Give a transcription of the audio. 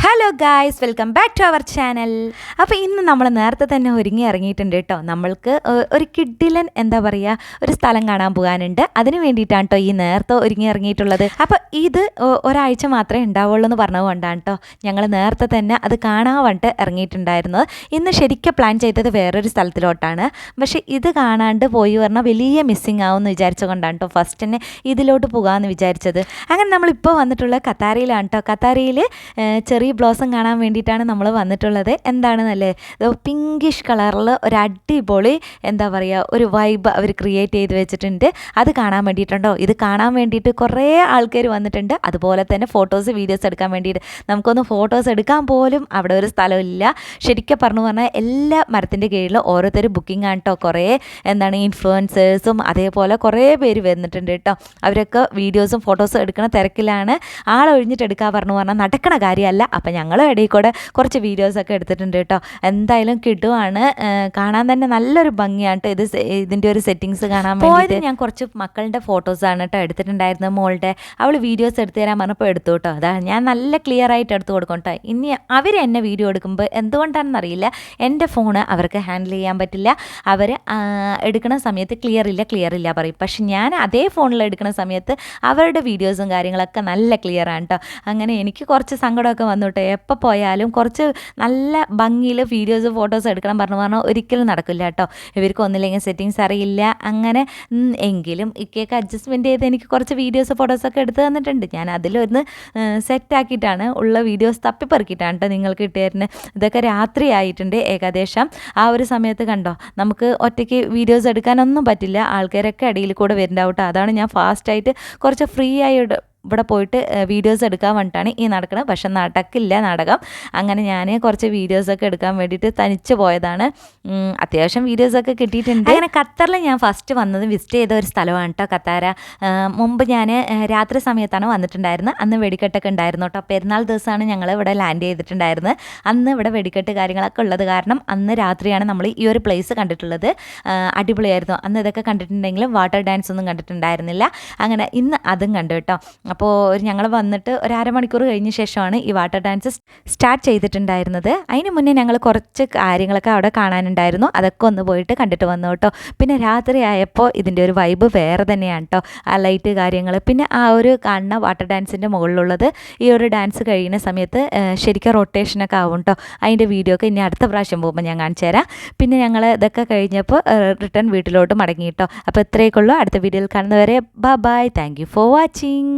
Hello guys, welcome back to our channel. അപ്പോൾ ഇന്ന് നമ്മൾ നേരത്തെ തന്നെ ഒരുങ്ങി ഇറങ്ങിയിട്ടുണ്ട് കേട്ടോ. നമ്മൾക്ക് ഒരു കിഡിലൻ എന്താ പറയുക, ഒരു സ്ഥലം കാണാൻ പോകാനുണ്ട്. അതിന് വേണ്ടിയിട്ടാണ് കേട്ടോ ഈ നേരത്തെ ഒരുങ്ങി ഇറങ്ങിയിട്ടുള്ളത്. അപ്പോൾ ഇത് ഒരാഴ്ച മാത്രമേ ഉണ്ടാവുള്ളൂ എന്ന് പറഞ്ഞതുകൊണ്ടാണ് കേട്ടോ ഞങ്ങൾ നേരത്തെ തന്നെ അത് കാണാൻ വേണ്ടിയിട്ട് ഇറങ്ങിയിട്ടുണ്ടായിരുന്നത്. ഇന്ന് ശരിക്കും പ്ലാൻ ചെയ്തത് വേറൊരു സ്ഥലത്തിലോട്ടാണ്. പക്ഷേ ഇത് കാണാണ്ട് പോയി പറഞ്ഞാൽ വലിയ മിസ്സിങ് ആവുമെന്ന് വിചാരിച്ചുകൊണ്ടാണ് കേട്ടോ ഫസ്റ്റ് തന്നെ ഇതിലോട്ട് പോകാമെന്ന് വിചാരിച്ചത്. അങ്ങനെ നമ്മളിപ്പോൾ വന്നിട്ടുള്ള ഖത്താറിയിലാണ് കേട്ടോ. ഖത്താറിയിൽ ചെറിയ ബ്ലോസം കാണാൻ വേണ്ടിയിട്ടാണ് നമ്മൾ വന്നിട്ടുള്ളത്. എന്താണെന്നല്ലേ, പിങ്കിഷ് കളറിൽ ഒരു അടിപൊളി എന്താ പറയുക ഒരു വൈബ് അവർ ക്രിയേറ്റ് ചെയ്ത് വെച്ചിട്ടുണ്ട്. അത് കാണാൻ വേണ്ടിയിട്ടുണ്ടോ. ഇത് കാണാൻ വേണ്ടിയിട്ട് കുറേ ആൾക്കാർ വന്നിട്ടുണ്ട്. അതുപോലെ തന്നെ ഫോട്ടോസ് വീഡിയോസ് എടുക്കാൻ വേണ്ടിയിട്ട് നമുക്കൊന്ന് ഫോട്ടോസ് എടുക്കാൻ പോലും അവിടെ ഒരു സ്ഥലമില്ല. ശരിക്കും പറഞ്ഞാൽ എല്ലാ മരത്തിൻ്റെ കീഴിൽ ഓരോരുത്തർ ബുക്കിംഗ് ആണ് കേട്ടോ. കുറേ ഇൻഫ്ലുവൻസേഴ്സും അതേപോലെ കുറേ പേര് വന്നിട്ടുണ്ട് കേട്ടോ. അവരൊക്കെ വീഡിയോസും ഫോട്ടോസും എടുക്കുന്ന തിരക്കിലാണ്. ആളൊഴിഞ്ഞിട്ട് എടുക്കാൻ പറഞ്ഞാൽ നടക്കണ കാര്യമല്ല. അപ്പം ഞങ്ങളും ഇടയിൽ കൂടെ കുറച്ച് വീഡിയോസൊക്കെ എടുത്തിട്ടുണ്ട് കേട്ടോ. എന്തായാലും കിടുവാണ്, കാണാൻ തന്നെ നല്ലൊരു ഭംഗിയാണ് കേട്ടോ. ഇതിൻ്റെ ഒരു സെറ്റിങ്സ് കാണാൻ വേണ്ടി ഞാൻ കുറച്ച് മക്കളുടെ ഫോട്ടോസാണ് കേട്ടോ എടുത്തിട്ടുണ്ടായിരുന്നത്. മോളുടെ അവൾ വീഡിയോസ് എടുത്തു തരാൻ പറഞ്ഞപ്പോൾ എടുത്തു കേട്ടോ. അതാ ഞാൻ നല്ല ക്ലിയർ ആയിട്ട് എടുത്തു കൊടുക്കും കേട്ടോ. ഇനി അവർ എന്നെ വീഡിയോ എടുക്കുമ്പോൾ എന്തുകൊണ്ടാണെന്നറിയില്ല എൻ്റെ ഫോണ് അവർക്ക് ഹാൻഡിൽ ചെയ്യാൻ പറ്റില്ല. അവർ എടുക്കുന്ന സമയത്ത് ക്ലിയർ ഇല്ല പറയും. പക്ഷെ ഞാൻ അതേ ഫോണിൽ എടുക്കുന്ന സമയത്ത് അവരുടെ വീഡിയോസും കാര്യങ്ങളൊക്കെ നല്ല ക്ലിയറാണ് കേട്ടോ. അങ്ങനെ എനിക്ക് കുറച്ച് സങ്കടമൊക്കെ വന്നു കേട്ടോ. എപ്പോൾ പോയാലും കുറച്ച് നല്ല ഭംഗിയിൽ വീഡിയോസ് ഫോട്ടോസ് എടുക്കണം പറഞ്ഞാൽ ഒരിക്കലും നടക്കില്ല കേട്ടോ. ഇവർക്ക് ഒന്നില്ലെങ്കിൽ സെറ്റിങ്സ് അറിയില്ല. അങ്ങനെ എങ്കിലും ഇക്കൊക്കെ അഡ്ജസ്റ്റ്മെൻറ്റ് ചെയ്ത് എനിക്ക് കുറച്ച് വീഡിയോസ് ഫോട്ടോസൊക്കെ എടുത്ത് തന്നിട്ടുണ്ട്. ഞാൻ അതിലൊന്ന് സെറ്റാക്കിയിട്ടാണ് ഉള്ള വീഡിയോസ് തപ്പിപ്പെറുക്കിയിട്ടാണ് കേട്ടോ നിങ്ങൾക്ക് ഇട്ടുതരുന്നത്. ഇതൊക്കെ രാത്രി ആയിട്ടുണ്ട് ഏകദേശം. ആ ഒരു സമയത്ത് കണ്ടോ, നമുക്ക് ഒറ്റയ്ക്ക് വീഡിയോസ് എടുക്കാനൊന്നും പറ്റില്ല. ആൾക്കാരൊക്കെ ഇടയിൽ കൂടെ വരുന്നുണ്ടാവും കേട്ടോ. അതാണ് ഞാൻ ഫാസ്റ്റായിട്ട് കുറച്ച് ഫ്രീ ആയി ഇവിടെ പോയിട്ട് വീഡിയോസ് എടുക്കാൻ വേണ്ടിയിട്ടാണ് ഈ നടക്കുന്നത്. പക്ഷെ നടക്കില്ല നാടകം. അങ്ങനെ ഞാൻ കുറച്ച് വീഡിയോസൊക്കെ എടുക്കാൻ വേണ്ടിയിട്ട് തനിച്ച് പോയതാണ്. അത്യാവശ്യം വീഡിയോസൊക്കെ കിട്ടിയിട്ടുണ്ട്. അങ്ങനെ ഖത്തറിൽ ഞാൻ ഫസ്റ്റ് വന്നത് വിസിറ്റ് ചെയ്ത ഒരു സ്ഥലമാണ് കേട്ടോ ഖത്താര. മുമ്പ് ഞാൻ രാത്രി സമയത്താണ് വന്നിട്ടുണ്ടായിരുന്നത്. അന്ന് വെടിക്കെട്ടൊക്കെ ഉണ്ടായിരുന്നു കേട്ടോ. പെരുന്നാൾ ദിവസമാണ് ഞങ്ങൾ ഇവിടെ ലാൻഡ് ചെയ്തിട്ടുണ്ടായിരുന്നത്. അന്ന് ഇവിടെ വെടിക്കെട്ട് കാര്യങ്ങളൊക്കെ ഉള്ളത് കാരണം അന്ന് രാത്രിയാണ് നമ്മൾ ഈ ഒരു പ്ലേസ് കണ്ടിട്ടുള്ളത്. അടിപൊളിയായിരുന്നു. അന്ന് ഇതൊക്കെ കണ്ടിട്ടുണ്ടെങ്കിലും വാട്ടർ ഡാൻസ് ഒന്നും കണ്ടിട്ടുണ്ടായിരുന്നില്ല. അങ്ങനെ ഇന്ന് അതും കണ്ടു കേട്ടോ. അപ്പോൾ ഞങ്ങൾ വന്നിട്ട് ഒരു അരമണിക്കൂർ കഴിഞ്ഞ ശേഷമാണ് ഈ വാട്ടർ ഡാൻസ് സ്റ്റാർട്ട് ചെയ്തിട്ടുണ്ടായിരുന്നത്. അതിന് മുന്നേ ഞങ്ങൾ കുറച്ച് കാര്യങ്ങളൊക്കെ അവിടെ കാണാനുണ്ടായിരുന്നു. അതൊക്കെ ഒന്ന് പോയിട്ട് കണ്ടിട്ട് വന്നു കേട്ടോ. പിന്നെ രാത്രി ആയപ്പോൾ ഇതിൻ്റെ ഒരു വൈബ് വേറെ തന്നെയാണ് കേട്ടോ. ആ ലൈറ്റ് കാര്യങ്ങൾ, പിന്നെ ആ ഒരു കാണുന്ന വാട്ടർ ഡാൻസിൻ്റെ മുകളിലുള്ളത് ഈ ഒരു ഡാൻസ് കഴിയുന്ന സമയത്ത് ശരിക്കും റൊട്ടേഷനൊക്കെ ആവും കേട്ടോ. അതിൻ്റെ വീഡിയോ ഒക്കെ ഇനി അടുത്ത പ്രാവശ്യം പോകുമ്പോൾ ഞാൻ കാണിച്ചു തരാം. പിന്നെ ഞങ്ങൾ ഇതൊക്കെ കഴിഞ്ഞപ്പോൾ റിട്ടേൺ വീട്ടിലോട്ട് മടങ്ങി കേട്ടോ. അപ്പോൾ ഇത്രയൊക്കെ ഉള്ളൂ. അടുത്ത വീഡിയോയിൽ കാണുന്നവരെ bye. Thank you for watching.